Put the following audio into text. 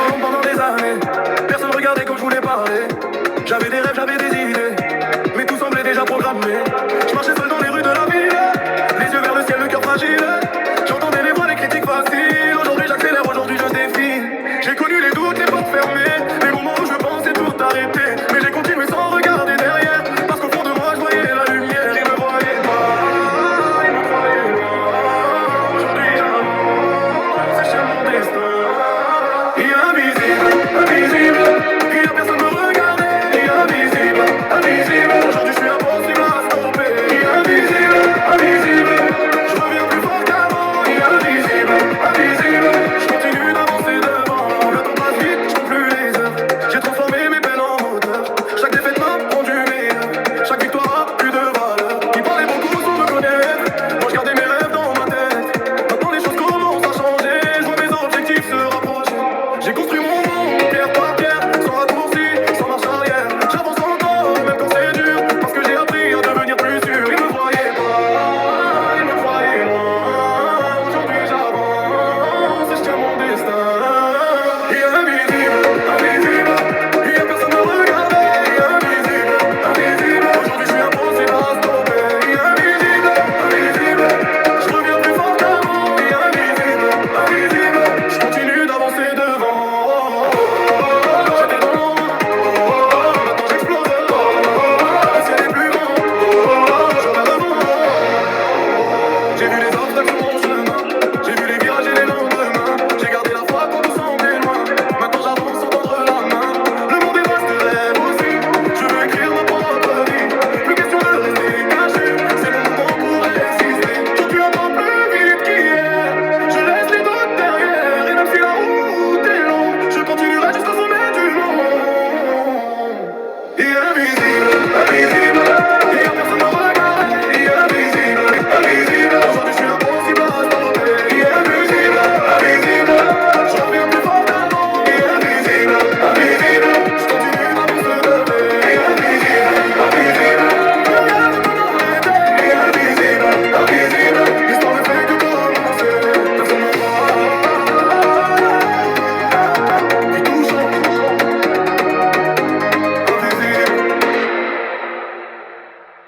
chambre pendant des années. Personne regardait comme je voulais parler. J'avais des rêves, j'avais des idées, mais tout semblait déjà programmé. Je marchais seul dans les rues de la ville, les yeux vers le ciel, le cœur fragile. J'entendais les voix, les critiques faciles. Aujourd'hui j'accélère, aujourd'hui je défile. J'ai connu les doutes, les portes fermées.